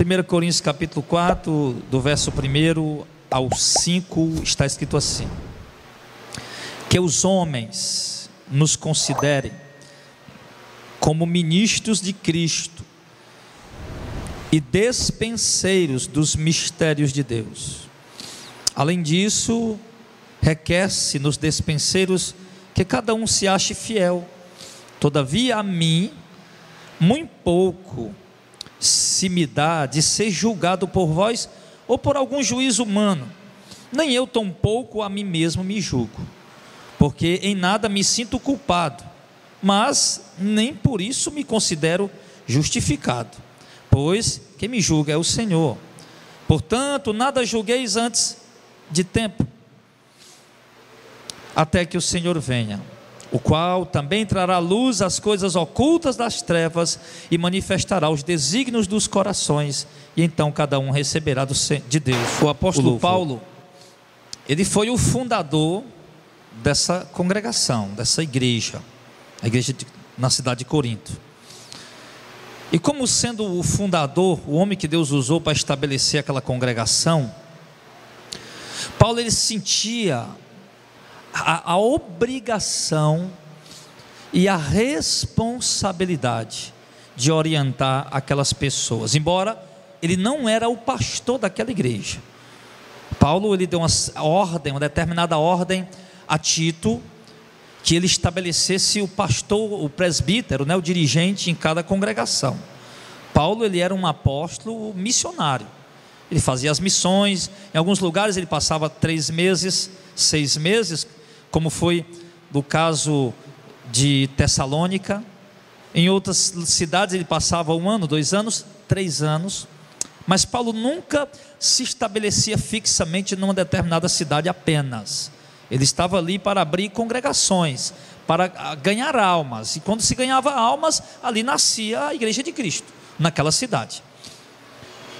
1 Coríntios capítulo 4, do verso 1 ao 5, está escrito assim: que os homens nos considerem como ministros de Cristo e despenseiros dos mistérios de Deus. Além disso, requer-se nos despenseiros que cada um se ache fiel. Todavia a mim, muito pouco se me dá de ser julgado por vós ou por algum juízo humano. Nem eu tampouco a mim mesmo me julgo, porque em nada me sinto culpado, mas nem por isso me considero justificado, pois quem me julga é o Senhor. Portanto, nada julgueis antes de tempo, até que o Senhor venha, o qual também trará à luz as coisas ocultas das trevas e manifestará os desígnios dos corações, e então cada um receberá de Deus. O apóstolo Paulo, ele foi o fundador dessa congregação, dessa igreja, a igreja na cidade de Corinto. E como sendo o fundador, o homem que Deus usou para estabelecer aquela congregação, Paulo ele sentia a obrigação e a responsabilidade de orientar aquelas pessoas, embora ele não era o pastor daquela igreja. Paulo ele deu uma determinada ordem a Tito, que ele estabelecesse o pastor, o presbítero, o dirigente em cada congregação. Paulo ele era um apóstolo missionário, ele fazia as missões, em alguns lugares ele passava 3 meses, 6 meses, como foi no caso de Tessalônica. Em outras cidades ele passava 1 ano, 2 anos, 3 anos, mas Paulo nunca se estabelecia fixamente numa determinada cidade apenas. Ele estava ali para abrir congregações, para ganhar almas, e quando se ganhava almas, ali nascia a igreja de Cristo, naquela cidade.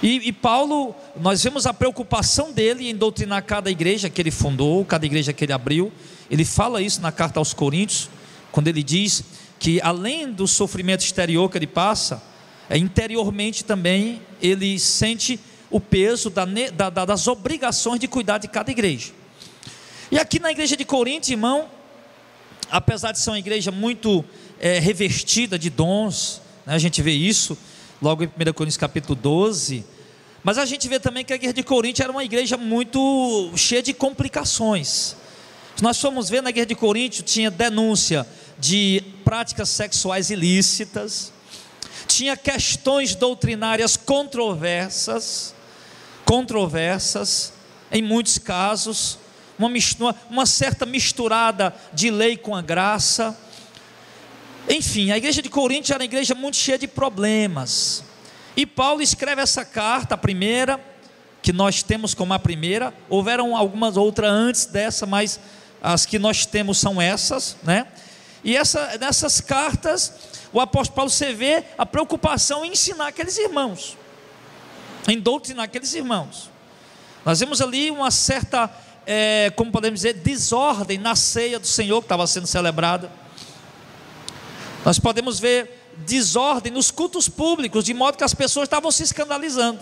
E Paulo, nós vemos a preocupação dele em doutrinar cada igreja que ele fundou, cada igreja que ele abriu. Ele fala isso na carta aos Coríntios, quando ele diz que além do sofrimento exterior que ele passa, interiormente também ele sente o peso das obrigações de cuidar de cada igreja. E aqui na igreja de Corinto, irmão, apesar de ser uma igreja muito revestida de dons, né, a gente vê isso logo em 1 Coríntios capítulo 12, mas a gente vê também que a igreja de Corinto era uma igreja muito cheia de complicações. Se nós formos ver, na igreja de Corinto tinha denúncia de práticas sexuais ilícitas, tinha questões doutrinárias controversas, em muitos casos, uma certa misturada de lei com a graça. Enfim, a igreja de Corinto era uma igreja muito cheia de problemas, e Paulo escreve essa carta, a primeira, que nós temos como a primeira. Houveram algumas outras antes dessa, mas as que nós temos são essas, né? E nessas cartas, o apóstolo Paulo, você vê a preocupação em ensinar aqueles irmãos, em doutrinar aqueles irmãos. Nós vemos ali uma certa, como podemos dizer, desordem na ceia do Senhor que estava sendo celebrada. Nós podemos ver desordem nos cultos públicos, de modo que as pessoas estavam se escandalizando.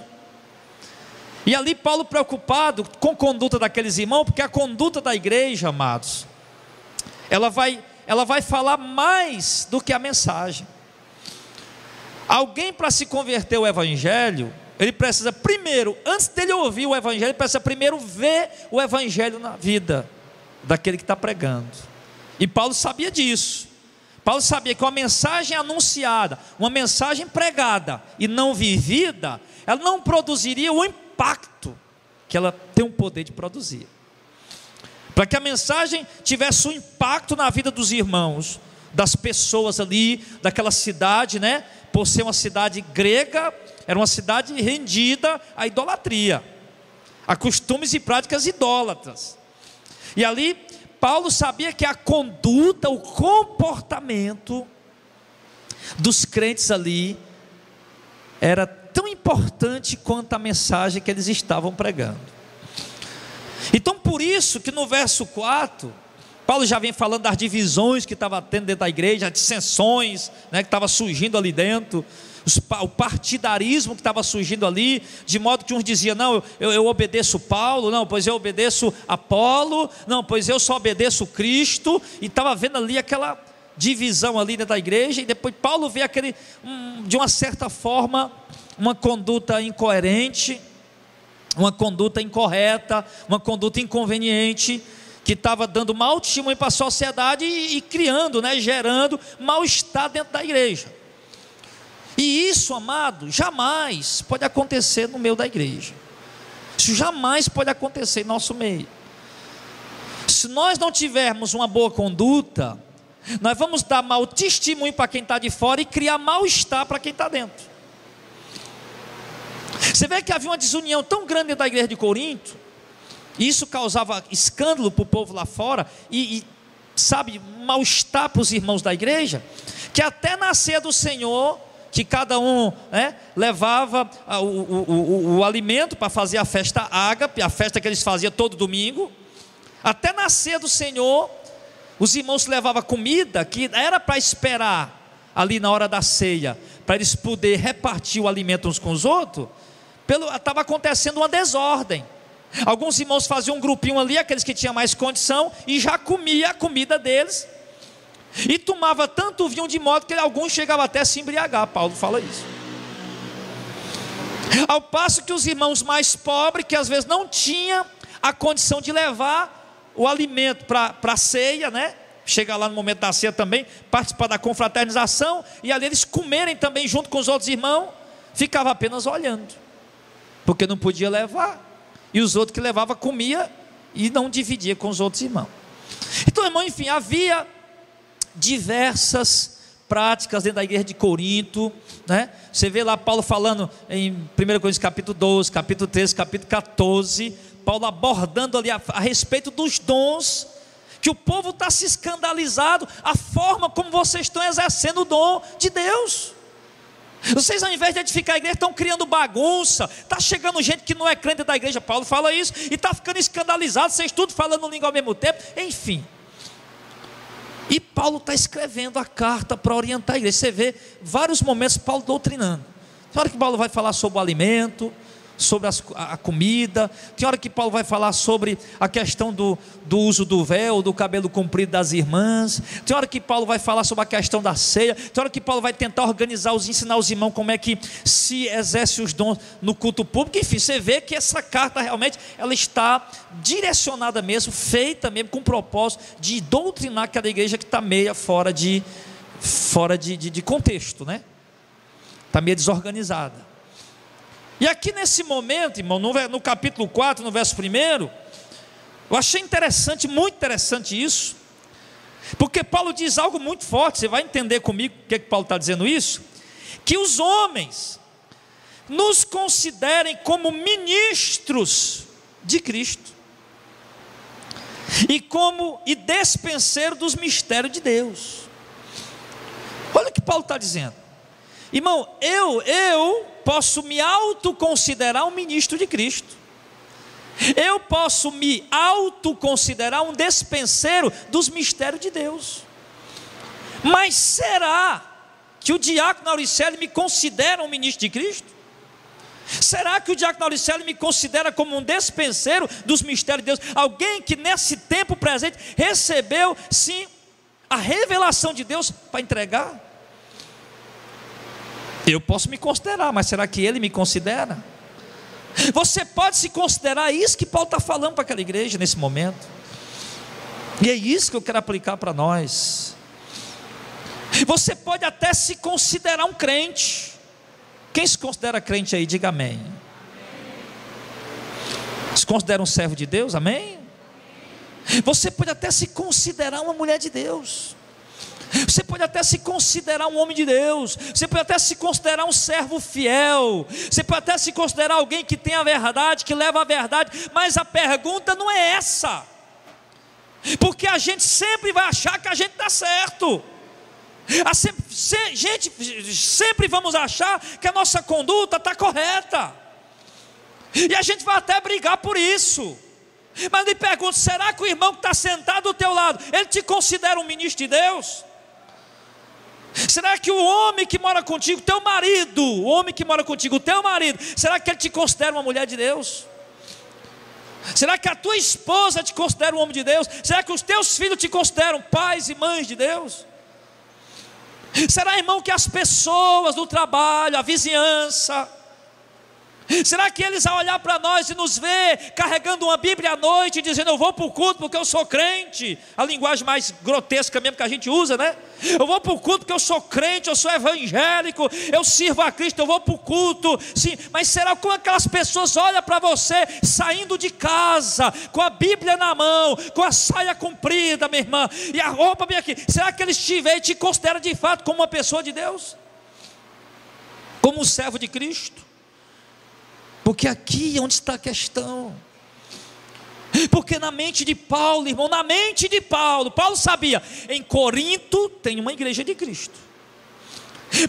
E ali Paulo preocupado com a conduta daqueles irmãos, porque a conduta da igreja, amados, ela vai falar mais do que a mensagem. Alguém, para se converter ao evangelho, ele precisa primeiro, antes dele ouvir o evangelho, ele precisa primeiro ver o evangelho na vida daquele que está pregando. E Paulo sabia disso. Paulo sabia que uma mensagem anunciada, uma mensagem pregada e não vivida, ela não produziria o impacto que ela tem o poder de produzir. Para que a mensagem tivesse um impacto na vida dos irmãos, das pessoas ali, daquela cidade, né? Por ser uma cidade grega, era uma cidade rendida à idolatria, a costumes e práticas idólatras. E ali Paulo sabia que a conduta, o comportamento dos crentes ali era tão importante quanto a mensagem que eles estavam pregando. Então por isso que no verso 4, Paulo já vem falando das divisões que estava tendo dentro da igreja, as dissensões, né, que estava surgindo ali dentro, o partidarismo que estava surgindo ali, de modo que uns diziam, não, eu obedeço Paulo, não, pois eu obedeço Apolo, não, pois eu só obedeço Cristo, e estava vendo ali aquela divisão ali dentro da igreja, e depois Paulo vê de uma certa forma, uma conduta incoerente, uma conduta incorreta, uma conduta inconveniente, que estava dando mau testemunho para a sociedade e criando, né, gerando mal-estar dentro da igreja. E isso, amado, jamais pode acontecer no meio da igreja. Isso jamais pode acontecer em nosso meio. Se nós não tivermos uma boa conduta, nós vamos dar mau testemunho para quem está de fora e criar mal-estar para quem está dentro. Você vê que havia uma desunião tão grande dentro da igreja de Corinto, e isso causava escândalo para o povo lá fora, e sabe, mal-estar para os irmãos da igreja, que até na ceia do Senhor, que cada um, né, levava o alimento para fazer a festa ágape, a festa que eles faziam todo domingo, até na ceia do Senhor, os irmãos levavam comida, que era para esperar ali na hora da ceia, para eles poderem repartir o alimento uns com os outros, estava acontecendo uma desordem. Alguns irmãos faziam um grupinho ali, aqueles que tinham mais condição, e já comia a comida deles, e tomava tanto vinho de modo que alguns chegavam até a se embriagar. Paulo fala isso. Ao passo que os irmãos mais pobres, que às vezes não tinham a condição de levar o alimento para a ceia, né? Chegar lá no momento da ceia também, participar da confraternização, e ali eles comerem também junto com os outros irmãos, ficava apenas olhando, porque não podia levar, e os outros que levavam comia e não dividia com os outros irmãos. Então, irmão, enfim, havia diversas práticas dentro da igreja de Corinto, né? Você vê lá Paulo falando em 1 Coríntios capítulo 12, capítulo 13, capítulo 14, Paulo abordando ali a respeito dos dons, que o povo está se escandalizado, a forma como vocês estão exercendo o dom de Deus. Vocês, ao invés de edificar a igreja, estão criando bagunça, está chegando gente que não é crente da igreja, Paulo fala isso, e está ficando escandalizado, vocês tudo falando língua ao mesmo tempo, enfim. E Paulo está escrevendo a carta para orientar a igreja. Você vê vários momentos Paulo doutrinando. Tem hora que Paulo vai falar sobre o alimento, sobre a comida. Tem hora que Paulo vai falar sobre a questão do uso do véu, do cabelo comprido das irmãs. Tem hora que Paulo vai falar sobre a questão da ceia. Tem hora que Paulo vai tentar ensinar os irmãos como é que se exerce os dons no culto público. Enfim, você vê que essa carta realmente ela está direcionada mesmo, feita mesmo com o propósito de doutrinar aquela igreja que está meia fora de contexto, né? Está meio desorganizada. E aqui nesse momento, irmão, no capítulo 4, no verso 1, eu achei interessante, muito interessante isso, porque Paulo diz algo muito forte. Você vai entender comigo o que Paulo está dizendo isso, que os homens nos considerem como ministros de Cristo, e despenseiro dos mistérios de Deus. Olha o que Paulo está dizendo, irmão, eu posso me autoconsiderar um ministro de Cristo, eu posso me autoconsiderar um despenseiro dos mistérios de Deus, mas será que o diácono Auricelli me considera um ministro de Cristo? Será que o diácono Auricelli me considera como um despenseiro dos mistérios de Deus? Alguém que nesse tempo presente recebeu sim a revelação de Deus para entregar? Eu posso me considerar, mas será que ele me considera? Você pode se considerar isso que Paulo está falando para aquela igreja nesse momento, e é isso que eu quero aplicar para nós. Você pode até se considerar um crente. Quem se considera crente aí, diga amém. Se considera um servo de Deus, amém? Você pode até se considerar uma mulher de Deus, você pode até se considerar um homem de Deus, você pode até se considerar um servo fiel, você pode até se considerar alguém que tem a verdade, que leva a verdade, mas a pergunta não é essa, porque a gente sempre vai achar que a gente está certo, sempre vamos achar que a nossa conduta está correta, e a gente vai até brigar por isso. Mas me pergunto, será que o irmão que está sentado do teu lado, ele te considera um ministro de Deus? Será que o homem que mora contigo, teu marido, o homem que mora contigo, o teu marido, será que ele te considera uma mulher de Deus? Será que a tua esposa te considera um homem de Deus? Será que os teus filhos te consideram pais e mães de Deus? Será, irmão, que as pessoas do trabalho, a vizinhança, será que eles, ao olhar para nós e nos ver carregando uma Bíblia à noite, dizendo: eu vou para o culto porque eu sou crente, a linguagem mais grotesca mesmo que a gente usa, né? Eu vou para o culto porque eu sou crente, eu sou evangélico, eu sirvo a Cristo, eu vou para o culto. Sim, mas será como aquelas pessoas olham para você saindo de casa, com a Bíblia na mão, com a saia comprida, minha irmã, e a roupa bem aqui? Será que eles te veem e te consideram de fato como uma pessoa de Deus? Como um servo de Cristo? Porque aqui é onde está a questão. Porque na mente de Paulo, irmão, na mente de Paulo, Paulo sabia, em Corinto tem uma igreja de Cristo.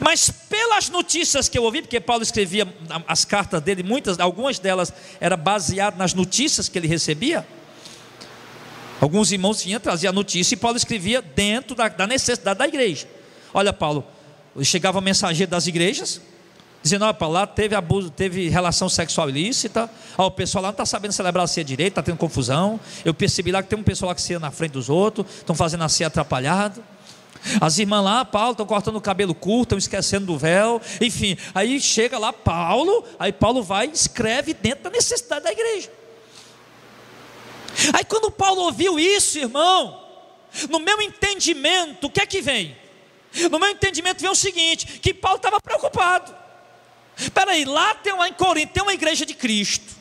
Mas pelas notícias que eu ouvi, porque Paulo escrevia as cartas dele, algumas delas eram baseadas nas notícias que ele recebia. Alguns irmãos vinham trazer a notícia e Paulo escrevia dentro da necessidade da igreja. Olha, Paulo, chegava mensageiro das igrejas, dizendo: ó, Paulo, lá teve abuso, teve relação sexual ilícita, ó, o pessoal lá não está sabendo celebrar a ceia direito, está tendo confusão. Eu percebi lá que tem um pessoal lá que ceia na frente dos outros, estão fazendo a ceia atrapalhado. As irmãs lá, Paulo, estão cortando o cabelo curto, estão esquecendo do véu. Enfim, aí chega lá Paulo, aí Paulo vai e escreve dentro da necessidade da igreja. Aí quando Paulo ouviu isso, irmão, no meu entendimento, o que é que vem? No meu entendimento vem o seguinte, que Paulo estava preocupado. Espera aí, lá em Corinto tem uma igreja de Cristo,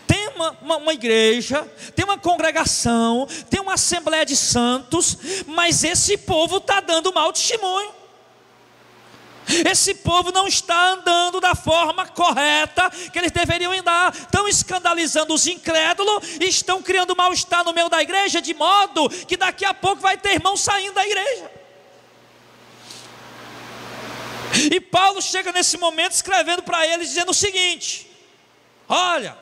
tem uma igreja, tem uma congregação, tem uma assembleia de santos, mas esse povo está dando mau testemunho. Esse povo não está andando da forma correta que eles deveriam andar, estão escandalizando os incrédulos e estão criando mal-estar no meio da igreja, de modo que daqui a pouco vai ter irmão saindo da igreja. E Paulo chega nesse momento escrevendo para eles, dizendo o seguinte: olha,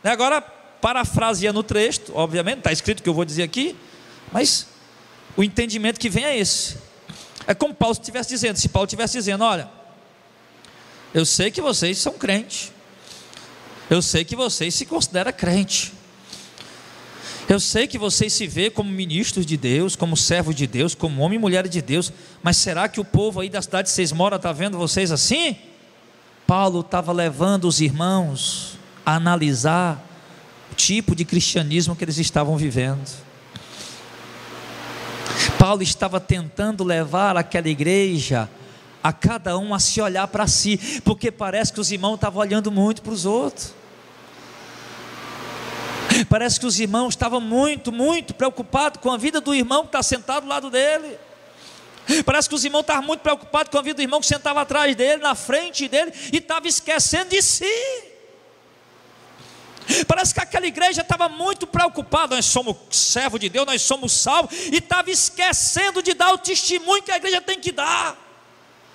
agora parafraseando o texto, obviamente, está escrito o que eu vou dizer aqui, mas o entendimento que vem é esse. É como Paulo estivesse dizendo, se Paulo estivesse dizendo: olha, eu sei que vocês são crentes, eu sei que vocês se consideram crente, eu sei que vocês se vê como ministros de Deus, como servos de Deus, como homem e mulher de Deus, mas será que o povo aí da cidade que vocês moram está vendo vocês assim? Paulo estava levando os irmãos a analisar o tipo de cristianismo que eles estavam vivendo. Paulo estava tentando levar aquela igreja, a cada um a se olhar para si, porque parece que os irmãos estavam olhando muito para os outros. Parece que os irmãos estavam muito preocupados com a vida do irmão que está sentado ao lado dele. Parece que os irmãos estavam muito preocupados com a vida do irmão que sentava atrás dele, na frente dele, e estava esquecendo de si. Parece que aquela igreja estava muito preocupada: nós somos servos de Deus, nós somos salvos, e estava esquecendo de dar o testemunho que a igreja tem que dar.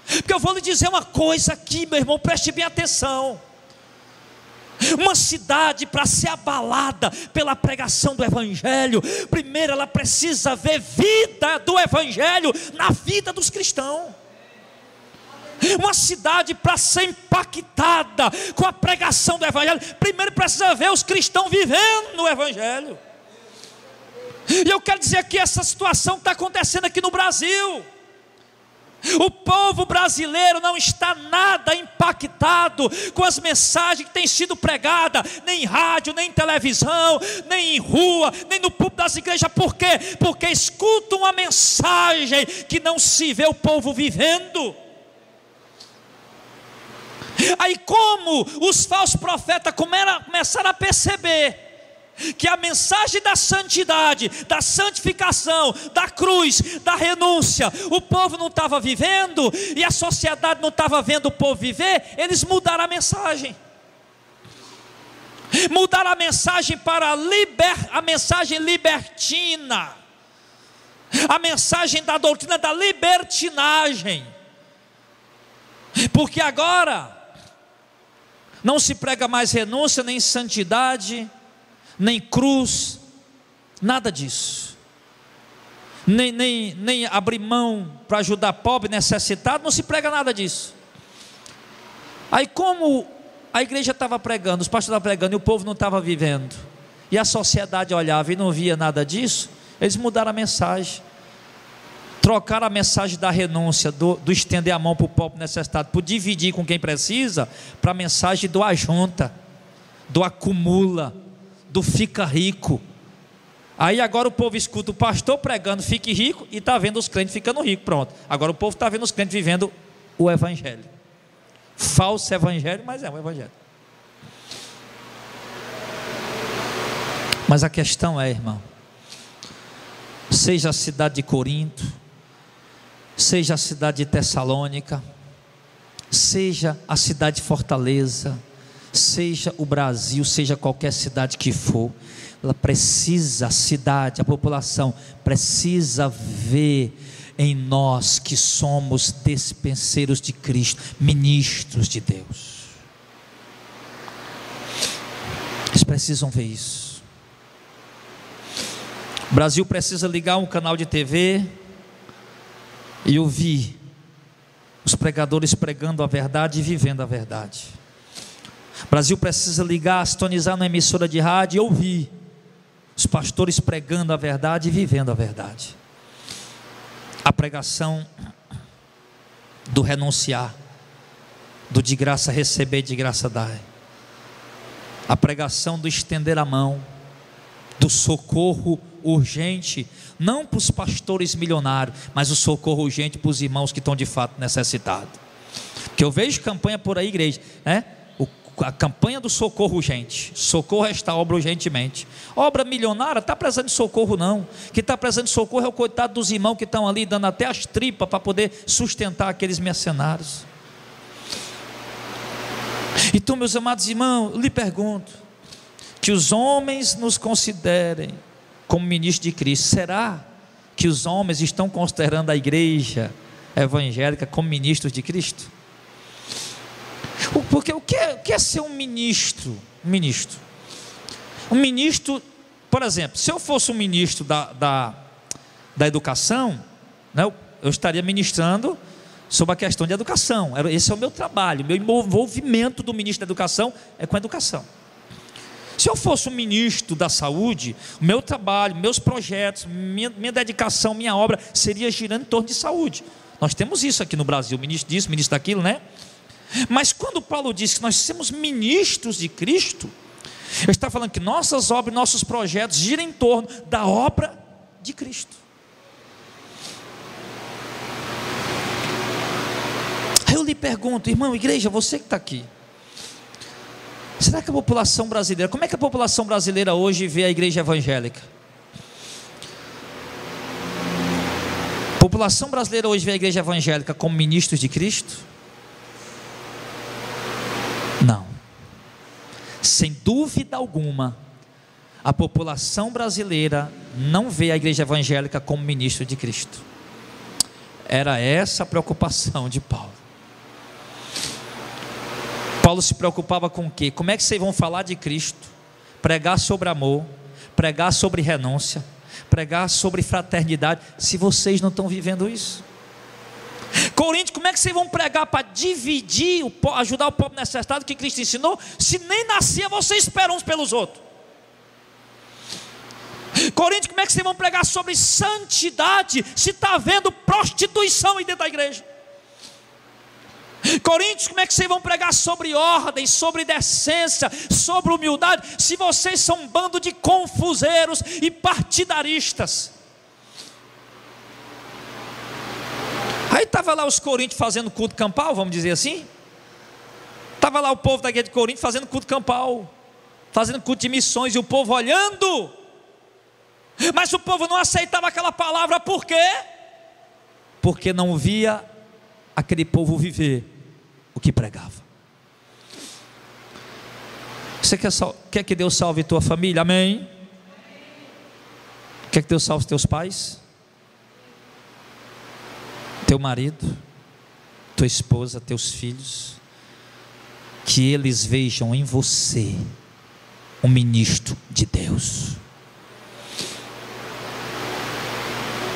Porque eu vou lhe dizer uma coisa aqui, meu irmão, preste bem atenção. Uma cidade, para ser abalada pela pregação do Evangelho, primeiro ela precisa ver vida do Evangelho na vida dos cristãos. Uma cidade, para ser impactada com a pregação do Evangelho, primeiro precisa ver os cristãos vivendo no Evangelho. E eu quero dizer que essa situação está acontecendo aqui no Brasil. O povo brasileiro não está nada impactado com as mensagens que têm sido pregadas, nem em rádio, nem em televisão, nem em rua, nem no púlpito das igrejas. Por quê? Porque escutam uma mensagem que não se vê o povo vivendo. Aí, como os falsos profetas começaram a perceber que a mensagem da santidade, da santificação, da cruz, da renúncia, o povo não estava vivendo, e a sociedade não estava vendo o povo viver, eles mudaram a mensagem. Mudaram a mensagem para a mensagem libertina, a mensagem da doutrina da libertinagem. Porque agora não se prega mais renúncia nem santidade, nem cruz, nada disso. Nem abrir mão para ajudar pobre, necessitado, não se prega nada disso. Aí como a igreja estava pregando, os pastores estavam pregando e o povo não estava vivendo, e a sociedade olhava e não via nada disso, eles mudaram a mensagem, trocaram a mensagem da renúncia, do estender a mão para o pobre necessitado, por dividir com quem precisa, para a mensagem do ajunta, do acumula, do fica rico. Aí agora o povo escuta o pastor pregando fique rico e está vendo os crentes ficando ricos, pronto. Agora o povo está vendo os crentes vivendo o evangelho, falso evangelho, mas é um evangelho. Mas a questão é, irmão, seja a cidade de Corinto, seja a cidade de Tessalônica, seja a cidade de Fortaleza, seja o Brasil, seja qualquer cidade que for, ela precisa, a cidade, a população precisa ver em nós que somos despenseiros de Cristo, ministros de Deus. Eles precisam ver isso. O Brasil precisa ligar um canal de TV e ouvir os pregadores pregando a verdade e vivendo a verdade. O Brasil precisa ligar, sintonizar na emissora de rádio e ouvir os pastores pregando a verdade e vivendo a verdade. A pregação do renunciar, do de graça receber, de graça dar. A pregação do estender a mão, do socorro urgente, não para os pastores milionários, mas o socorro urgente para os irmãos que estão de fato necessitados. Porque eu vejo campanha por aí, igreja, né? A campanha do socorro urgente, socorro esta obra urgentemente. Obra milionária, está precisando de socorro não. Que está precisando de socorro é o coitado dos irmãos que estão ali dando até as tripas para poder sustentar aqueles mercenários. Então, meus amados irmãos, eu lhe pergunto, que os homens nos considerem como ministros de Cristo, será que os homens estão considerando a igreja evangélica como ministros de Cristo? Porque o que é ser um ministro? Um ministro, por exemplo, se eu fosse um ministro da educação, né, eu estaria ministrando sobre a questão de educação. Esse é o meu trabalho, meu envolvimento do ministro da educação é com a educação. Se eu fosse um ministro da saúde, o meu trabalho, meus projetos, minha dedicação, minha obra seria girando em torno de saúde. Nós temos isso aqui no Brasil, ministro disso, ministro daquilo, né? Mas quando Paulo diz que nós somos ministros de Cristo, ele está falando que nossas obras, nossos projetos giram em torno da obra de Cristo. Aí eu lhe pergunto, irmão, igreja, você que está aqui, será que a população brasileira, como é que a população brasileira hoje vê a igreja evangélica? A população brasileira hoje vê a igreja evangélica como ministros de Cristo? Não, sem dúvida alguma, a população brasileira não vê a igreja evangélica como ministro de Cristo. Era essa a preocupação de Paulo. Paulo se preocupava com o quê? Como é que vocês vão falar de Cristo, pregar sobre amor, pregar sobre renúncia, pregar sobre fraternidade, se vocês não estão vivendo isso? Coríntios, como é que vocês vão pregar para dividir, ajudar o povo necessitado que Cristo ensinou, se nem nascia vocês esperam uns pelos outros? Coríntios, como é que vocês vão pregar sobre santidade, se está havendo prostituição aí dentro da igreja? Coríntios, como é que vocês vão pregar sobre ordem, sobre decência, sobre humildade, se vocês são um bando de confuseiros e partidaristas? Aí estava lá os coríntios fazendo culto campal, vamos dizer assim. Estava lá o povo da igreja de Corinto fazendo culto campal, fazendo culto de missões, e o povo olhando. Mas o povo não aceitava aquela palavra, por quê? Porque não via aquele povo viver o que pregava. Você quer que Deus salve tua família? Amém? Quer que Deus salve teus pais? Teu marido, tua esposa, teus filhos, que eles vejam em você um ministro de Deus.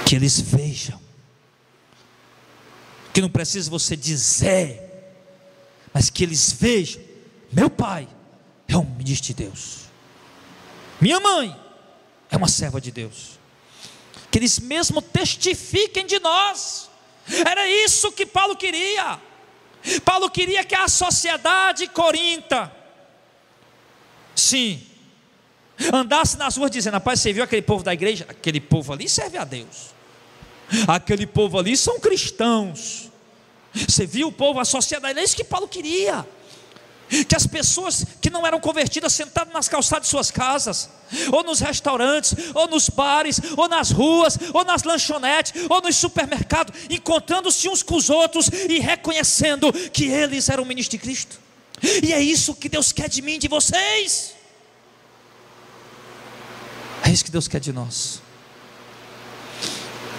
Que eles vejam, que não precisa você dizer, mas que eles vejam: meu pai é um ministro de Deus, minha mãe é uma serva de Deus. Que eles mesmo testifiquem de nós. Era isso que Paulo queria. Paulo queria que a sociedade corinta, sim, andasse nas ruas dizendo: rapaz, você viu aquele povo da igreja? Aquele povo ali serve a Deus, aquele povo ali são cristãos. Você viu o povo, a sociedade? É isso que Paulo queria. Que as pessoas que não eram convertidas, sentadas nas calçadas de suas casas, ou nos restaurantes, ou nos bares, ou nas ruas, ou nas lanchonetes, ou nos supermercados, encontrando-se uns com os outros e reconhecendo que eles eram ministros de Cristo. E é isso que Deus quer de mim e de vocês. É isso que Deus quer de nós.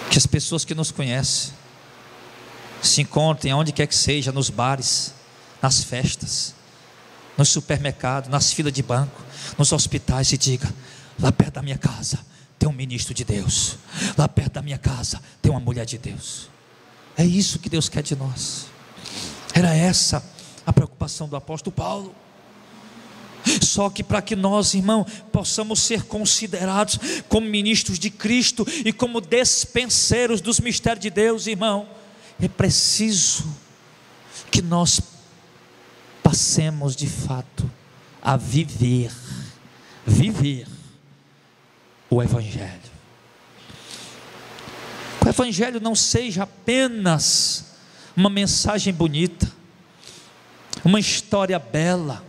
Que as pessoas que nos conhecem se encontrem aonde quer que seja, nos bares, nas festas, nos supermercados, nas filas de banco, nos hospitais, e diga: lá perto da minha casa tem um ministro de Deus, lá perto da minha casa tem uma mulher de Deus. É isso que Deus quer de nós. Era essa a preocupação do apóstolo Paulo. Só que para que nós, irmão, possamos ser considerados como ministros de Cristo e como despenseiros dos mistérios de Deus, irmão, é preciso que nós passemos de fato a viver o Evangelho. Que o Evangelho não seja apenas uma mensagem bonita, uma história bela,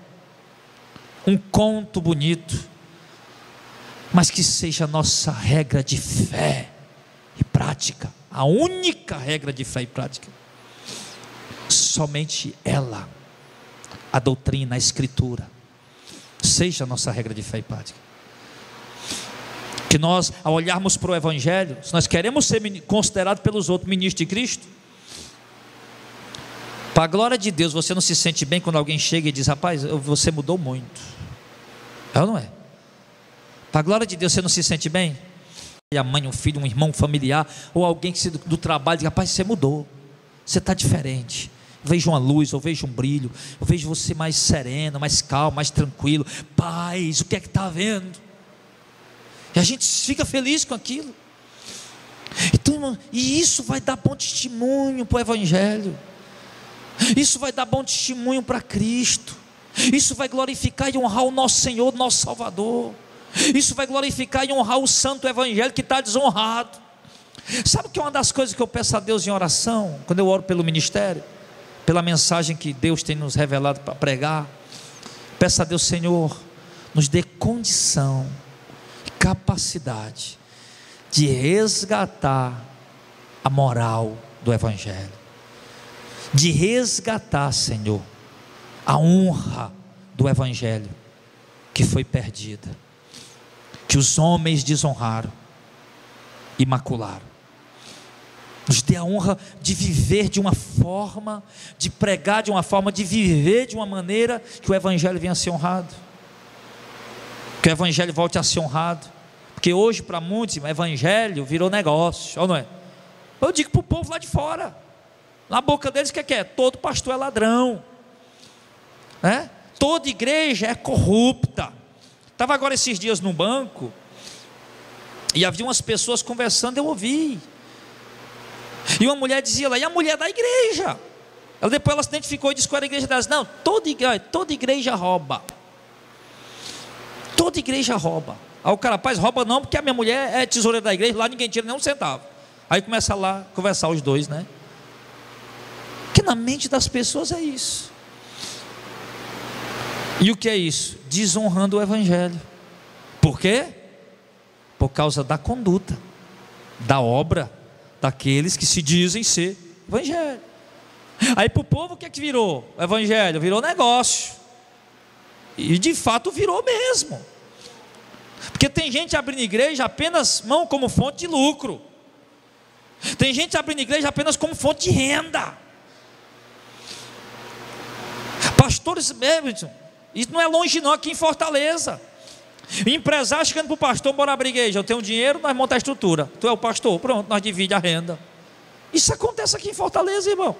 um conto bonito, mas que seja a nossa regra de fé e prática, a única regra de fé e prática. Somente ela, a doutrina, a escritura, seja a nossa regra de fé e prática. Que nós, ao olharmos para o Evangelho, se nós queremos ser considerados pelos outros ministros de Cristo, para a glória de Deus, você não se sente bem quando alguém chega e diz: rapaz, você mudou muito. É ou não é? Para a glória de Deus, você não se sente bem? E a mãe, um filho, um irmão, um familiar, ou alguém que do trabalho diz: rapaz, você mudou, você está diferente. Eu vejo uma luz, eu vejo um brilho, eu vejo você mais sereno, mais calmo, mais tranquilo. Paz, o que é que está vendo? E a gente fica feliz com aquilo. Então, irmão, e isso vai dar bom testemunho para o Evangelho. Isso vai dar bom testemunho para Cristo. Isso vai glorificar e honrar o nosso Senhor, nosso Salvador. Isso vai glorificar e honrar o santo Evangelho que está desonrado. Sabe que é uma das coisas que eu peço a Deus em oração, quando eu oro pelo ministério, pela mensagem que Deus tem nos revelado para pregar? Peço a Deus: Senhor, nos dê condição, capacidade de resgatar a moral do Evangelho, de resgatar, Senhor, a honra do Evangelho que foi perdida, que os homens desonraram e macularam. Nos dê a honra de viver de uma forma, de pregar de uma forma, de viver de uma maneira que o Evangelho venha a ser honrado, que o Evangelho volte a ser honrado. Porque hoje para muitos o Evangelho virou negócio, ou não é? Eu digo para o povo lá de fora, na boca deles, o que é? Todo pastor é ladrão, toda igreja é corrupta. Estava agora esses dias num banco, e havia umas pessoas conversando, eu ouvi, e uma mulher dizia lá: e a mulher da igreja? Depois ela se identificou e disse qual era a igreja delas. Não, toda igreja rouba. Toda igreja rouba. Aí o cara: rapaz, rouba não, porque a minha mulher é tesoureira da igreja, lá ninguém tira nem um centavo. Aí começa lá a conversar os dois, né? Porque na mente das pessoas é isso. E o que é isso? Desonrando o Evangelho. Por quê? Por causa da conduta, da obra daqueles que se dizem ser Evangelho. Aí para o povo o que é que virou? O Evangelho virou negócio. E de fato virou mesmo. Porque tem gente abrindo igreja apenas como fonte de lucro. Tem gente abrindo igreja apenas como fonte de renda. Pastores mesmo, isso não é longe não, aqui em Fortaleza. Empresário chegando para o pastor: bora abrir igreja, eu tenho dinheiro, nós montamos a estrutura, tu é o pastor, pronto, nós dividimos a renda. Isso acontece aqui em Fortaleza, irmão.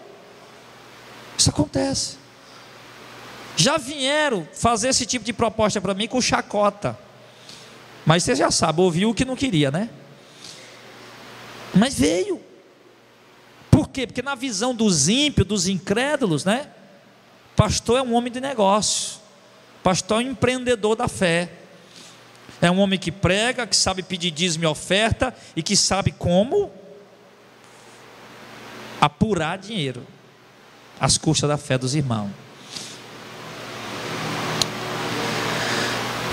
Isso acontece. Já vieram fazer esse tipo de proposta para mim com chacota, mas você já sabe, ouviu o que não queria, né? Mas veio. Por quê? Porque na visão dos ímpios, dos incrédulos, né? Pastor é um homem de negócio, pastor é um empreendedor da fé, é um homem que prega, que sabe pedir dízimo e oferta e que sabe como apurar dinheiro às custas da fé dos irmãos.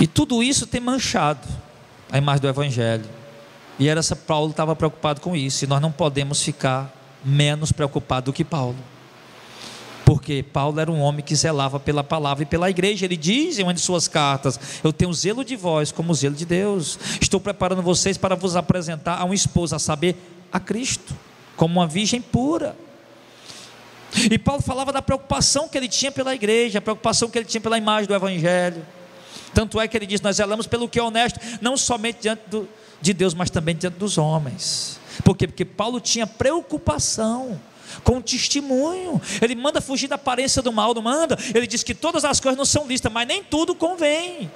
E tudo isso tem manchado a imagem do Evangelho. E Paulo estava preocupado com isso. E nós não podemos ficar menos preocupados do que Paulo. Porque Paulo era um homem que zelava pela palavra e pela igreja. Ele diz em uma de suas cartas: eu tenho zelo de vós como o zelo de Deus. Estou preparando vocês para vos apresentar a um esposo, a saber, a Cristo, como uma virgem pura. E Paulo falava da preocupação que ele tinha pela igreja, a preocupação que ele tinha pela imagem do Evangelho. Tanto é que ele diz: nós zelamos pelo que é honesto, não somente diante de Deus, mas também diante dos homens. Por quê? Porque Paulo tinha preocupação com o testemunho. Ele manda fugir da aparência do mal, não manda? Ele diz que todas as coisas não são lícitas, mas nem tudo convém.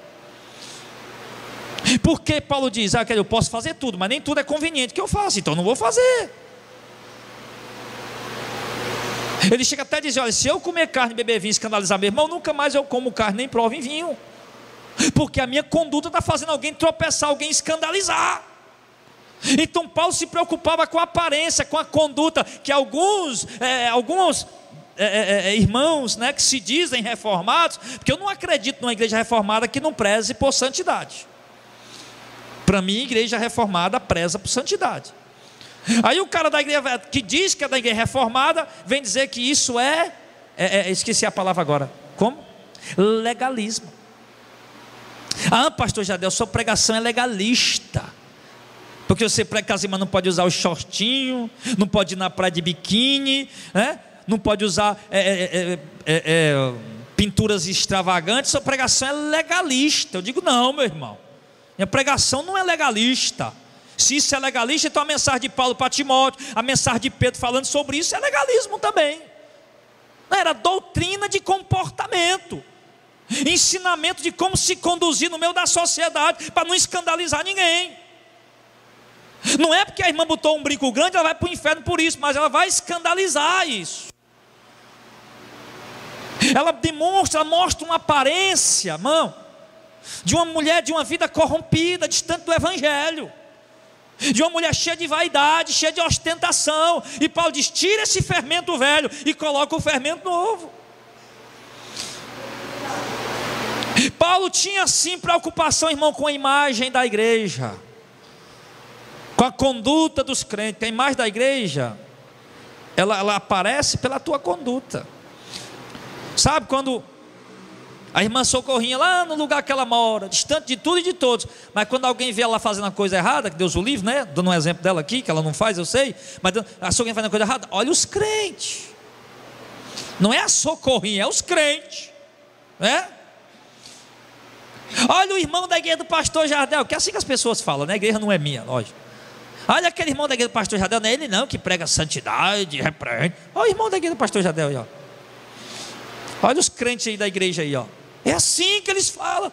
Porque Paulo diz: eu posso fazer tudo, mas nem tudo é conveniente que eu faça, então eu não vou fazer. Ele chega até a dizer: olha, se eu comer carne e beber vinho e escandalizar meu irmão, nunca mais eu como carne nem provo em vinho, porque a minha conduta está fazendo alguém tropeçar, alguém escandalizar. Então Paulo se preocupava com a aparência, com a conduta que alguns irmãos, né, que se dizem reformados, porque eu não acredito numa igreja reformada que não preze por santidade. Para mim, a igreja reformada preza por santidade. Aí o cara da igreja que diz que é da igreja reformada vem dizer que isso esqueci a palavra agora, como? Legalismo. Ah, pastor Jardel, sua pregação é legalista, porque você prega que as irmãs não pode usar o shortinho, não pode ir na praia de biquíni, né? Não pode usar pinturas extravagantes. Sua pregação é legalista. Eu digo: não, meu irmão, minha pregação não é legalista. Se isso é legalista, então a mensagem de Paulo para Timóteo, a mensagem de Pedro falando sobre isso é legalismo também. Era doutrina de comportamento, ensinamento de como se conduzir no meio da sociedade para não escandalizar ninguém. Não é porque a irmã botou um brinco grande ela vai para o inferno por isso, mas ela vai escandalizar isso. Ela mostra uma aparência, irmão, de uma mulher de uma vida corrompida, distante do Evangelho, de uma mulher cheia de vaidade, cheia de ostentação. E Paulo diz: tira esse fermento velho e coloca o fermento novo. Paulo tinha sim preocupação, irmão, com a imagem da igreja, com a conduta dos crentes. A imagem da igreja, ela aparece pela tua conduta. Sabe quando a irmã Socorrinha lá no lugar que ela mora, distante de tudo e de todos, mas quando alguém vê ela fazendo uma coisa errada, que Deus o livre, né? Dando um exemplo dela aqui, que ela não faz, eu sei, mas a Socorrinha fazendo coisa errada, olha os crentes. Não é a Socorrinha, é os crentes, né? Olha o irmão da igreja do pastor Jardel, que é assim que as pessoas falam, né? A igreja não é minha, lógico. Olha aquele irmão da igreja do pastor Jardel, não é ele não, que prega santidade, repreende. Olha o irmão da igreja do pastor Jardel aí, ó. Olha os crentes aí da igreja aí, ó. É assim que eles falam.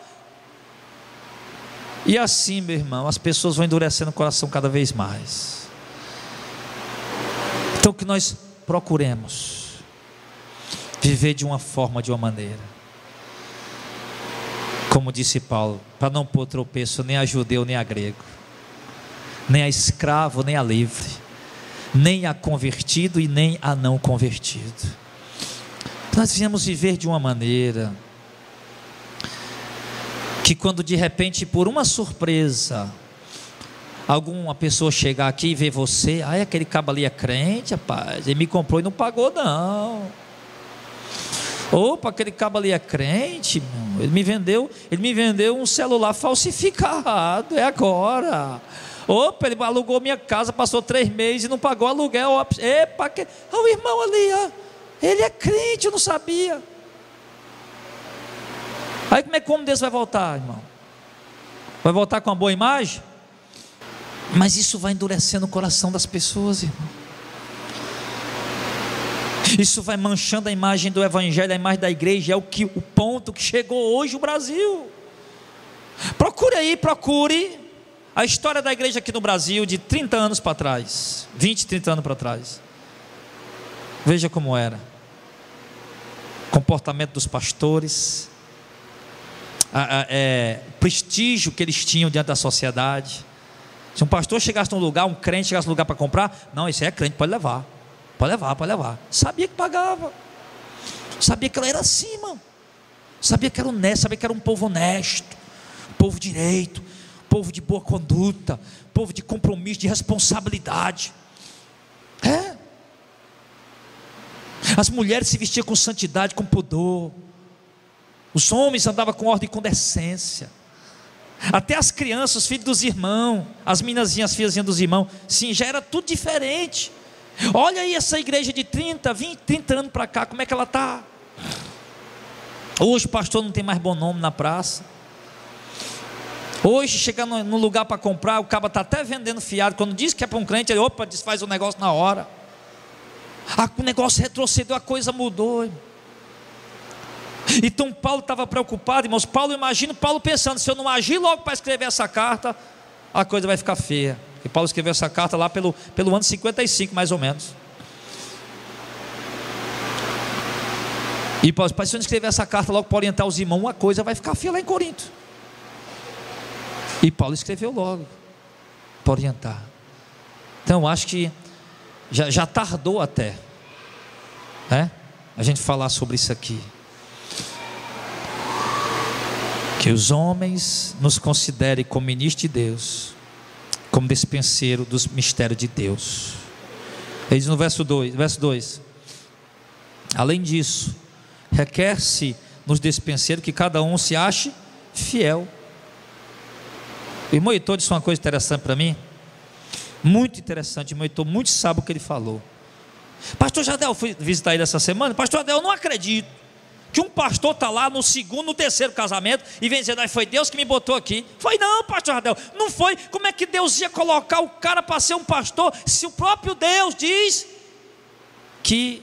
E assim, meu irmão, as pessoas vão endurecendo o coração cada vez mais. Então que nós procuremos viver de uma forma, de uma maneira, como disse Paulo, para não pôr tropeço nem a judeu nem a grego, nem a escravo nem a livre, nem a convertido e nem a não convertido. Nós viemos viver de uma maneira que quando de repente, por uma surpresa, alguma pessoa chegar aqui e ver você: ai, aquele cabo ali é crente, rapaz, ele me comprou e não pagou não. Opa, aquele cabo ali é crente, ele me vendeu um celular falsificado, é agora. Opa, ele alugou minha casa, passou 3 meses e não pagou aluguel. Epa, olha o irmão ali, ó, ele é crente, eu não sabia. Aí como Deus vai voltar, irmão? Vai voltar com uma boa imagem? Mas isso vai endurecendo o coração das pessoas, irmão. Isso vai manchando a imagem do evangelho, a imagem da igreja. É o ponto que chegou hoje o Brasil. Procure a história da igreja aqui no Brasil de 30 anos para trás, 20, 30 anos para trás. Veja como era. Comportamento dos pastores, prestígio que eles tinham diante da sociedade. Se um pastor chegasse num lugar, um crente chegasse num lugar para comprar, não, esse é crente, pode levar. Pode levar. Sabia que pagava. Sabia que ela era acima. Sabia que era honesto, sabia que era um povo honesto, povo direito, povo de boa conduta, povo de compromisso, de responsabilidade. As mulheres se vestiam com santidade, com pudor. Os homens andavam com ordem e com decência. Até as crianças, os filhos dos irmãos, as minazinhas, as filhazinhas dos irmãos, sim, já era tudo diferente. Olha aí essa igreja de 30, 20, 30 anos para cá, como é que ela está? Hoje o pastor não tem mais bom nome na praça. Hoje, chegando no lugar para comprar, o cabo está até vendendo fiado. Quando diz que é para um crente, ele desfaz o negócio na hora. O negócio retrocedeu, a coisa mudou. Então Paulo estava preocupado, irmãos. Imagina Paulo pensando: se eu não agir logo para escrever essa carta, a coisa vai ficar feia. E Paulo escreveu essa carta lá pelo ano 55, mais ou menos. E Paulo, se eu não escrever essa carta logo para orientar os irmãos, uma coisa vai ficar feia lá em Corinto. E Paulo escreveu logo para orientar. Então eu acho que já tardou até, né, a gente falar sobre isso aqui. Que os homens nos considerem como ministros de Deus, como despenseiro dos mistérios de Deus. Ele diz no verso 2: além disso, requer-se nos despenseiros que cada um se ache fiel. O irmão Heitor disse uma coisa interessante para mim, muito interessante. O irmão Heitor muito sabe o que ele falou. Pastor Jardel, eu fui visitar ele essa semana. Pastor Jardel, eu não acredito que um pastor está lá no segundo, no terceiro casamento e vem dizendo: foi Deus que me botou aqui. Foi não, pastor Jardel, não foi. Como é que Deus ia colocar o cara para ser um pastor, se o próprio Deus diz que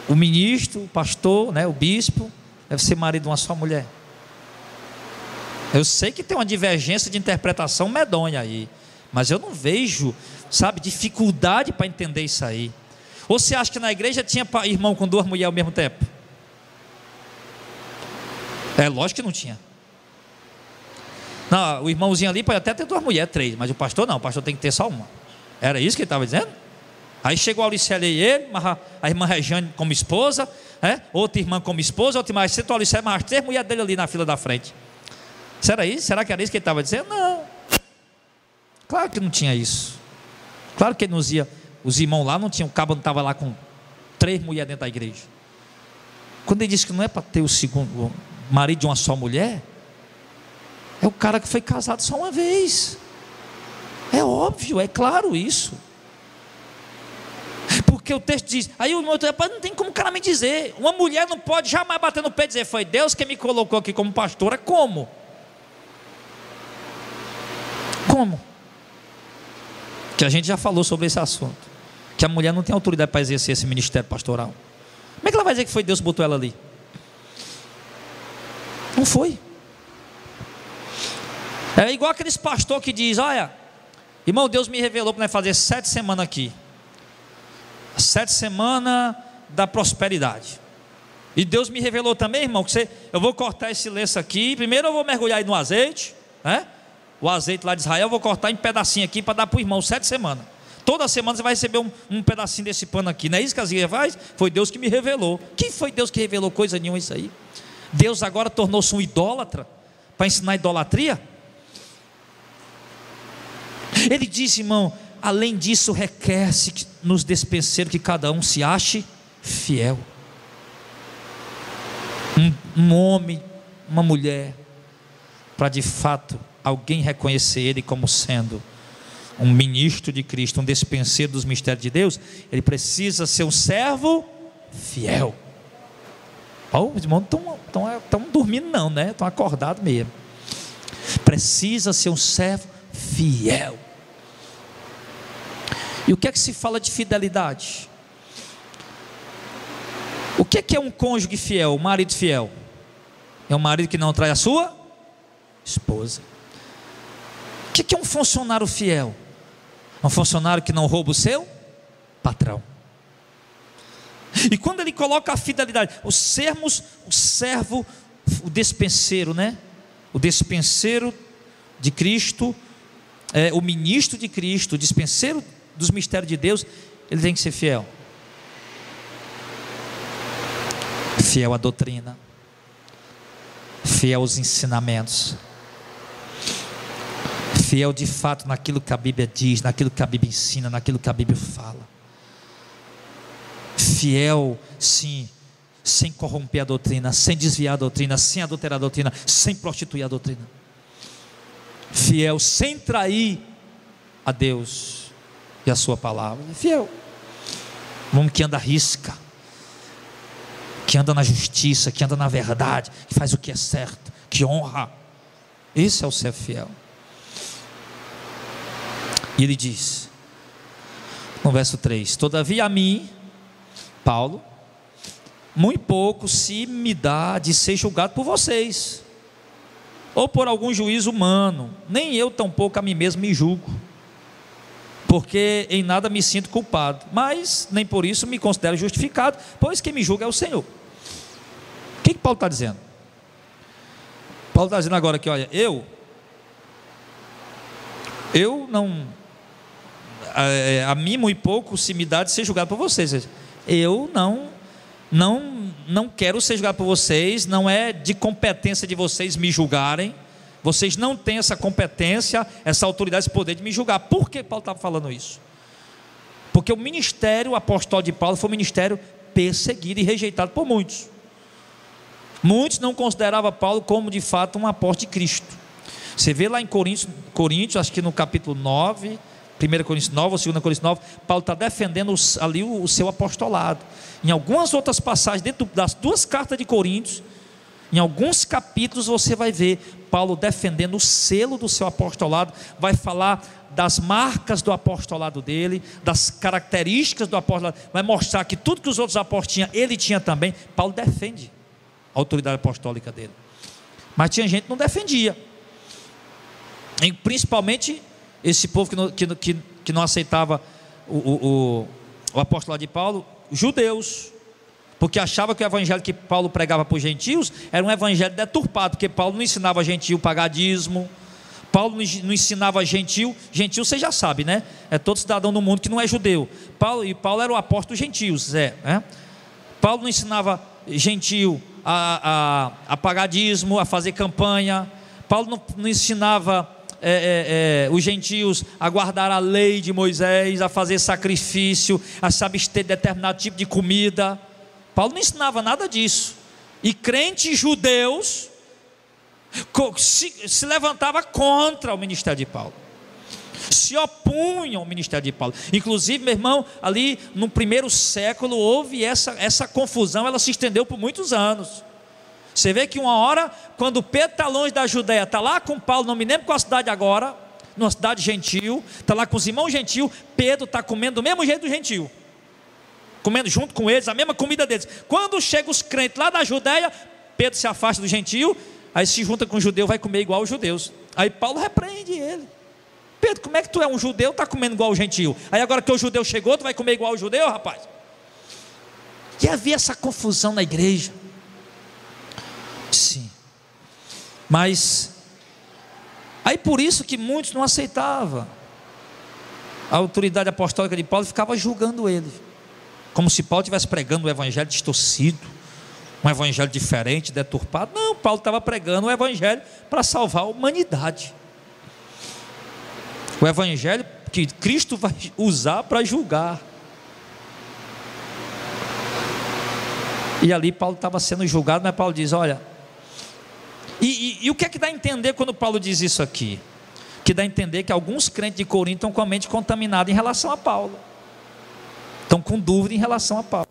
o ministro, o pastor, né, o bispo, deve ser marido de uma só mulher? Eu sei que tem uma divergência de interpretação medonha aí, mas eu não vejo, dificuldade para entender isso aí. Ou você acha que na igreja tinha irmão com duas mulheres ao mesmo tempo? Lógico que não tinha. Não, o irmãozinho ali pode até ter duas mulheres, três, mas o pastor não, o pastor tem que ter só uma. Era isso que ele estava dizendo? Aí chegou a Auricelli e ele, a irmã Regiane como esposa, outra irmã como esposa, outra irmã, sentou a Auricelli, mas as três mulheres dele ali na fila da frente. Será isso? Será que era isso que ele estava dizendo? Não. Claro que não tinha isso. Claro que ele não ia. Os irmãos lá não tinham, o cabo não estava lá com três mulheres dentro da igreja. Quando ele disse que não é para ter o segundo marido de uma só mulher, é o cara que foi casado só uma vez. É óbvio, é claro isso. Porque o texto diz, aí o irmão não tem como o cara me dizer, uma mulher não pode jamais bater no peito e dizer: foi Deus que me colocou aqui como pastora. Como? Que a gente já falou sobre esse assunto, que a mulher não tem autoridade para exercer esse ministério pastoral. Como é que ela vai dizer que foi Deus que botou ela ali? Não foi. É igual aqueles pastores que diz: olha, irmão, Deus me revelou para nós fazer 7 semanas aqui, 7 semanas da prosperidade. E Deus me revelou também, irmão, que eu vou cortar esse lenço aqui. Primeiro eu vou mergulhar aí no azeite, né? O azeite lá de Israel eu vou cortar em pedacinho aqui para dar para o irmão 7 semanas. Toda semana você vai receber um pedacinho desse pano aqui. Não é isso que as igrejas faz? Foi Deus que me revelou. Quem foi Deus que revelou coisa nenhuma isso aí? Deus agora tornou-se um idólatra para ensinar idolatria? Ele diz, irmão, além disso requer-se nos despenseiros que cada um se ache fiel. Um homem, uma mulher, para de fato alguém reconhecer ele como sendo um ministro de Cristo, um despenseiro dos mistérios de Deus, ele precisa ser um servo fiel. Os irmãos não estão dormindo não, né? Estão acordados mesmo. precisa ser um servo fiel. E o que é que se fala de fidelidade? O que é um cônjuge fiel, um marido fiel? É um marido que não trai a sua esposa. O que é um funcionário fiel? É um funcionário que não rouba o seu patrão. E quando ele coloca a fidelidade, o servo, o despenseiro, né? O despenseiro de Cristo, o ministro de Cristo, o despenseiro dos mistérios de Deus, ele tem que ser fiel. Fiel à doutrina, fiel aos ensinamentos, fiel de fato naquilo que a Bíblia diz, naquilo que a Bíblia ensina, naquilo que a Bíblia fala. Fiel, sim, sem corromper a doutrina, sem desviar a doutrina, sem adulterar a doutrina, sem prostituir a doutrina. Fiel, sem trair a Deus e a sua palavra. Fiel. Um homem que anda à risca, que anda na justiça, que anda na verdade, que faz o que é certo, que honra. Esse é o ser fiel. E ele diz, no verso 3: todavia a mim, Paulo, muito pouco se me dá de ser julgado por vocês, ou por algum juízo humano, nem eu tampouco a mim mesmo me julgo, porque em nada me sinto culpado, mas nem por isso me considero justificado, pois quem me julga é o Senhor. O que Paulo está dizendo? Paulo está dizendo agora que, olha, eu não, a mim muito pouco se me dá de ser julgado por vocês. Eu não quero ser julgado por vocês, não é de competência de vocês me julgarem, vocês não têm essa competência, essa autoridade, esse poder de me julgar. Por que Paulo estava falando isso? Porque o ministério apostólico de Paulo foi um ministério perseguido e rejeitado por muitos. Muitos não consideravam Paulo como de fato um apóstolo de Cristo. Você vê lá em Coríntios, acho que no capítulo 9, 1 Coríntios 9 ou 2 Coríntios 9, Paulo está defendendo ali o seu apostolado. Em algumas outras passagens, dentro das duas cartas de Coríntios, em alguns capítulos você vai ver Paulo defendendo o selo do seu apostolado, vai falar das marcas do apostolado dele, das características do apostolado, vai mostrar que tudo que os outros apóstolos tinham, ele tinha também. Paulo defende a autoridade apostólica dele. Mas tinha gente que não defendia, e principalmente esse povo que não aceitava o apostolado de Paulo, judeus, porque achava que o evangelho que Paulo pregava para os gentios era um evangelho deturpado, porque Paulo não ensinava gentio a pagar dízimo, Paulo não ensinava gentio você já sabe, né? É todo cidadão do mundo que não é judeu. Paulo era o apóstolo dos gentios, Paulo não ensinava gentio a pagar dízimo, a fazer campanha. Paulo não ensinava os gentios a guardar a lei de Moisés, a fazer sacrifício, a se abster de determinado tipo de comida. Paulo não ensinava nada disso. E crentes judeus se levantava contra o ministério de Paulo, se opunham ao ministério de Paulo. Inclusive, meu irmão, ali no primeiro século houve essa confusão, ela se estendeu por muitos anos. Você vê que uma hora, quando Pedro está longe da Judéia, está lá com Paulo, não me lembro qual a cidade agora, numa cidade gentil, está lá com os irmãos gentios, Pedro está comendo do mesmo jeito do gentio, comendo junto com eles, a mesma comida deles. Quando chegam os crentes lá da Judéia, Pedro se afasta do gentio, aí se junta com o judeu, vai comer igual os judeus. Aí Paulo repreende ele: Pedro, como é que tu é um judeu, está comendo igual o gentio? Aí agora que o judeu chegou, tu vai comer igual o judeu, rapaz? E havia essa confusão na igreja. Sim. Mas aí por isso que muitos não aceitavam a autoridade apostólica de Paulo, ficava julgando ele, como se Paulo estivesse pregando um evangelho distorcido, um evangelho diferente, deturpado. Não, Paulo estava pregando o evangelho para salvar a humanidade, o evangelho que Cristo vai usar para julgar. E ali Paulo estava sendo julgado, mas Paulo diz: olha, e o que é que dá a entender quando Paulo diz isso aqui? Que dá a entender que alguns crentes de Corinto estão com a mente contaminada em relação a Paulo, estão com dúvida em relação a Paulo.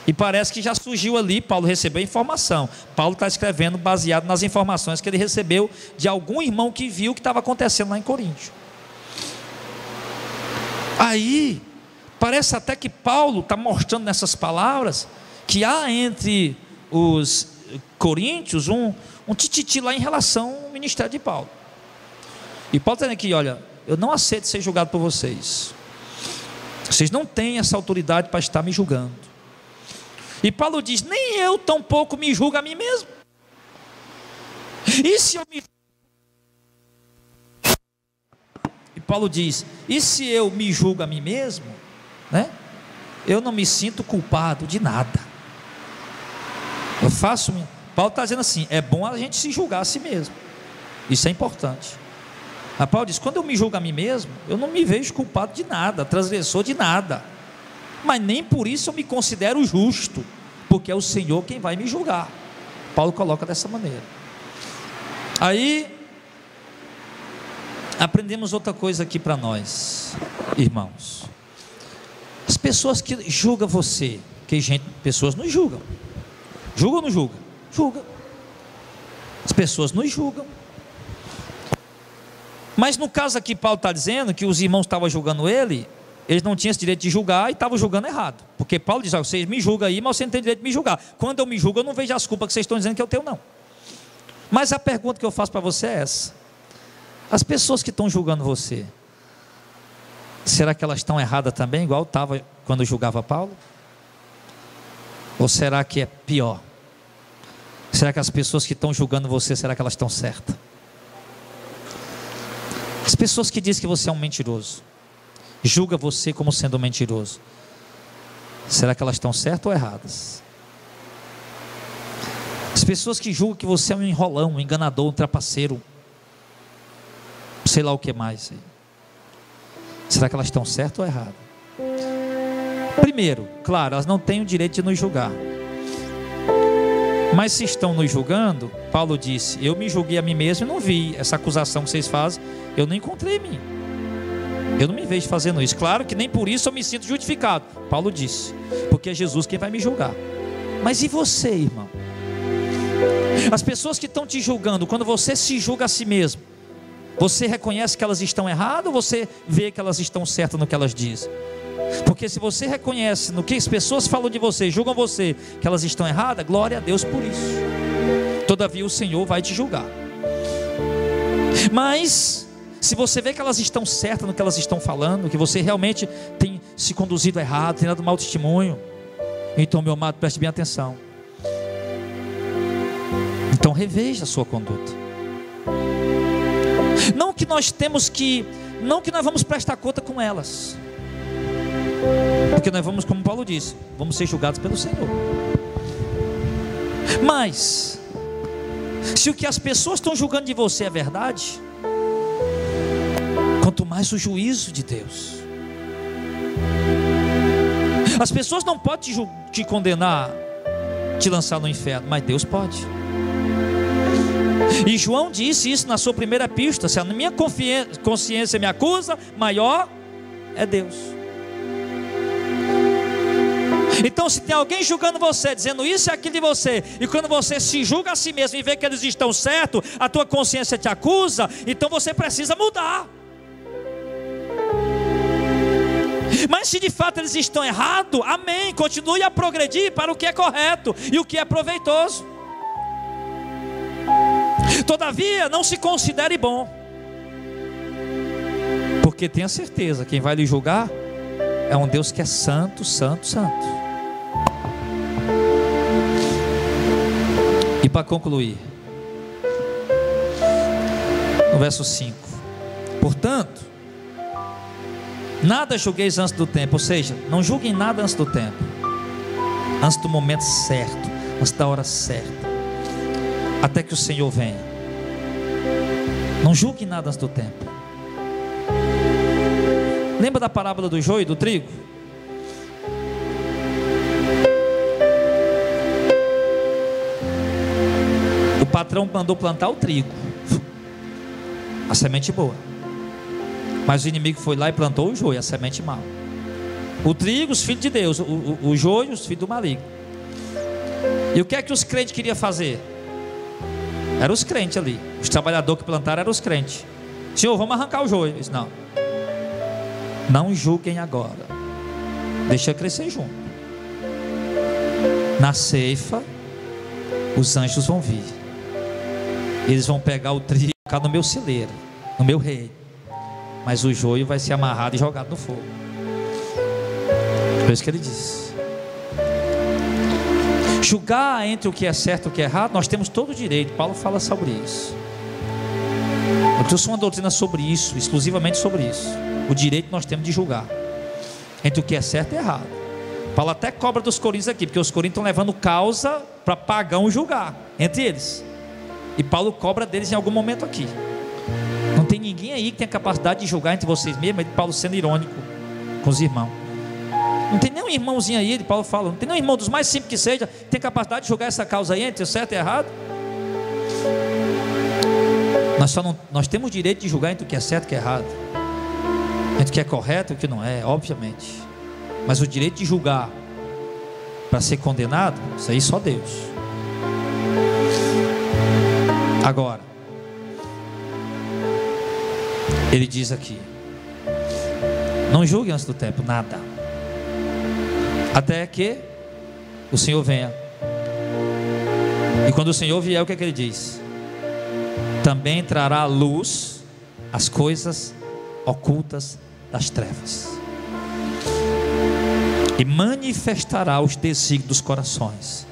E parece que já surgiu ali, Paulo recebeu informação. Paulo está escrevendo baseado nas informações que ele recebeu de algum irmão que viu o que estava acontecendo lá em Coríntio. Aí, parece até que Paulo está mostrando nessas palavras que há entre os coríntios um tititi lá em relação ao ministério de Paulo. E Paulo está dizendo aqui, olha, eu não aceito ser julgado por vocês. Vocês não têm essa autoridade para estar me julgando. E Paulo diz, nem eu tampouco me julgo a mim mesmo. E se eu me... E Paulo diz, e se eu me julgo a mim mesmo, né? Eu não me sinto culpado de nada. Eu faço... Paulo está dizendo assim, é bom a gente se julgar a si mesmo. Isso é importante. Mas Paulo diz, quando eu me julgo a mim mesmo, eu não me vejo culpado de nada, transgressor de nada. Mas nem por isso eu me considero justo, porque é o Senhor quem vai me julgar. Paulo coloca dessa maneira. Aí aprendemos outra coisa aqui para nós, irmãos. As pessoas que julgam você, pessoas nos julgam. Julgam ou não julgam? Julgam. As pessoas nos julgam. Mas no caso aqui, Paulo está dizendo que os irmãos estavam julgando ele, eles não tinham esse direito de julgar e estavam julgando errado. Porque Paulo diz, vocês me julgam aí, mas você não tem direito de me julgar. Quando eu me julgo, eu não vejo as culpas que vocês estão dizendo que eu tenho, não. Mas a pergunta que eu faço para você é essa: as pessoas que estão julgando você, será que elas estão erradas também, igual estava quando julgava Paulo? Ou será que é pior? Será que as pessoas que estão julgando você, será que elas estão certas? As pessoas que dizem que você é um mentiroso, julga você como sendo um mentiroso, será que elas estão certas ou erradas? As pessoas que julgam que você é um enrolão, um enganador, um trapaceiro, sei lá o que mais, será que elas estão certas ou erradas? Primeiro, claro, elas não têm o direito de nos julgar. Mas se estão nos julgando, Paulo disse, eu me julguei a mim mesmo e não vi essa acusação que vocês fazem, eu não encontrei em mim. Eu não me vejo fazendo isso. Claro que nem por isso eu me sinto justificado. Paulo disse, porque é Jesus quem vai me julgar. Mas e você, irmão? As pessoas que estão te julgando, quando você se julga a si mesmo, você reconhece que elas estão erradas ou você vê que elas estão certas no que elas dizem? Porque se você reconhece no que as pessoas falam de você, julgam você, que elas estão erradas, glória a Deus por isso. Todavia o Senhor vai te julgar. Mas se você vê que elas estão certas no que elas estão falando, que você realmente tem se conduzido errado, tem dado mau testemunho, então, meu amado, preste bem atenção. Então reveja a sua conduta. Não que nós vamos prestar conta com elas, porque nós vamos, como Paulo disse, vamos ser julgados pelo Senhor. Mas se o que as pessoas estão julgando de você é verdade, quanto mais o juízo de Deus. As pessoas não podem te condenar, te lançar no inferno, mas Deus pode. E João disse isso na sua primeira epístola: se a minha consciência me acusa, maior é Deus. Então, se tem alguém julgando você, dizendo isso e aquilo de você, e quando você se julga a si mesmo e vê que eles estão certos, a tua consciência te acusa, então você precisa mudar. Mas se de fato eles estão errados, amém, continue a progredir para o que é correto e o que é proveitoso. Todavia, não se considere bom, porque tenha certeza, quem vai lhe julgar é um Deus que é santo, santo, santo. E para concluir, no verso 5: portanto, nada julgueis antes do tempo, ou seja, não julguem nada antes do tempo, antes do momento certo, antes da hora certa, até que o Senhor venha. Não julguem nada antes do tempo. Lembra da parábola do joio e do trigo? O patrão mandou plantar o trigo, a semente boa, mas o inimigo foi lá e plantou o joio, a semente mal. O trigo, os filhos de Deus, o joio, os filhos do maligno. E o que é que os crentes queriam fazer? Eram os crentes ali, os trabalhadores que plantaram eram os crentes. Senhor, vamos arrancar o joio. Ele disse, não, não julguem agora, deixa crescer junto. Na ceifa, os anjos vão vir, eles vão pegar o trigo e colocar no meu celeiro, no meu rei, mas o joio vai ser amarrado e jogado no fogo. Por isso que ele diz: julgar entre o que é certo e o que é errado, nós temos todo o direito. Paulo fala sobre isso. Eu trouxe uma doutrina sobre isso, exclusivamente sobre isso. O direito nós temos de julgar entre o que é certo e errado. Paulo até cobra dos coríntios aqui, porque os coríntios estão levando causa para pagão julgar entre eles, e Paulo cobra deles em algum momento aqui. Não tem ninguém aí que tenha capacidade de julgar entre vocês mesmos. Paulo sendo irônico com os irmãos. Não tem nenhum irmãozinho aí, Paulo fala, não tem nenhum irmão dos mais simples que seja, que tem capacidade de julgar essa causa aí entre o certo e o errado. Nós temos o direito de julgar entre o que é certo e o que é errado, entre o que é correto e o que não é, obviamente. Mas o direito de julgar para ser condenado, isso aí só Deus. Agora, ele diz aqui: não julgue antes do tempo nada, até que o Senhor venha. E quando o Senhor vier, o que é que ele diz? Também trará à luz as coisas ocultas das trevas, e manifestará os desígnios dos corações.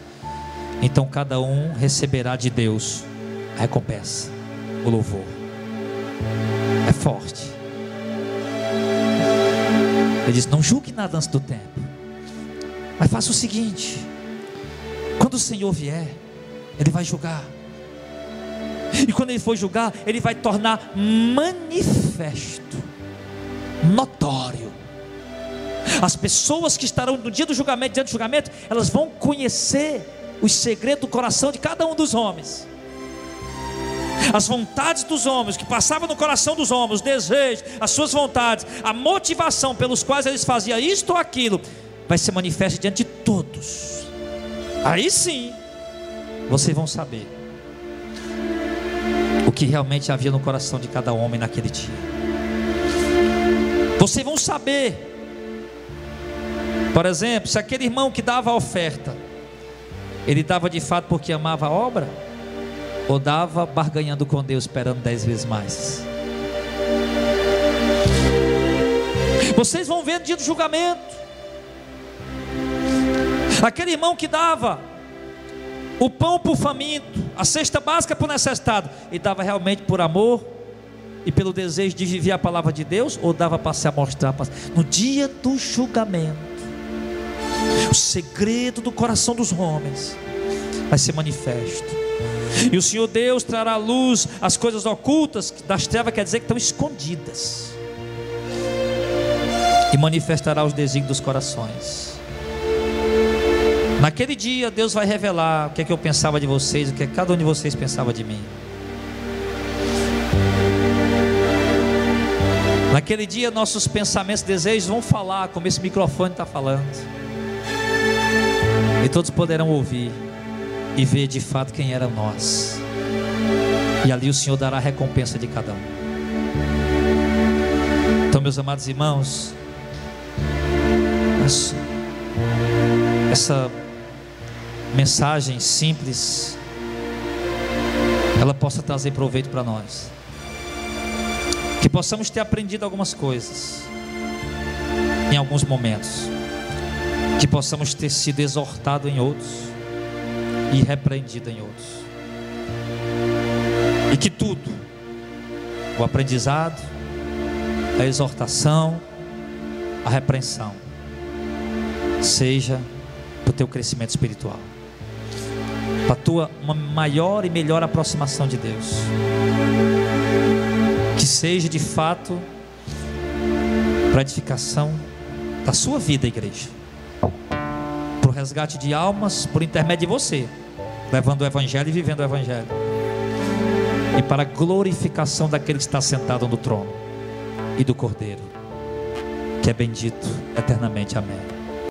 Então cada um receberá de Deus a recompensa, o louvor. É forte. Ele diz: não julgue nada antes do tempo, mas faça o seguinte: quando o Senhor vier, Ele vai julgar. E quando Ele for julgar, Ele vai tornar manifesto, notório. As pessoas que estarão no dia do julgamento, diante do julgamento, elas vão conhecer os segredos do coração de cada um dos homens, as vontades dos homens, que passavam no coração dos homens, os desejos, as suas vontades, a motivação pelos quais eles faziam isto ou aquilo, vai ser manifesto diante de todos. Aí sim, vocês vão saber o que realmente havia no coração de cada homem naquele dia. Vocês vão saber, por exemplo, se aquele irmão que dava a oferta, ele dava de fato porque amava a obra, ou dava barganhando com Deus, esperando 10 vezes mais. Vocês vão ver no dia do julgamento, aquele irmão que dava o pão por faminto, a cesta básica por necessitado, ele dava realmente por amor e pelo desejo de viver a palavra de Deus, ou dava para se amostrar? No dia do julgamento, o segredo do coração dos homens vai ser manifesto, e o Senhor Deus trará à luz as coisas ocultas das trevas, quer dizer que estão escondidas, e manifestará os desígnios dos corações. Naquele dia Deus vai revelar o que é que eu pensava de vocês, o que é que cada um de vocês pensava de mim. Naquele dia nossos pensamentos e desejos vão falar, como esse microfone está falando, e todos poderão ouvir e ver de fato quem eram nós, e ali o Senhor dará a recompensa de cada um. Então, meus amados irmãos, essa mensagem simples, ela possa trazer proveito para nós, que possamos ter aprendido algumas coisas em alguns momentos, que possamos ter sido exortados em outros e repreendido em outros, e que tudo, o aprendizado, a exortação, a repreensão, seja para o teu crescimento espiritual, para a tua uma maior e melhor aproximação de Deus, que seja de fato para a edificação da sua vida, igreja, para o resgate de almas por intermédio de você, levando o Evangelho e vivendo o Evangelho, e para a glorificação daquele que está sentado no trono e do Cordeiro, que é bendito eternamente. Amém.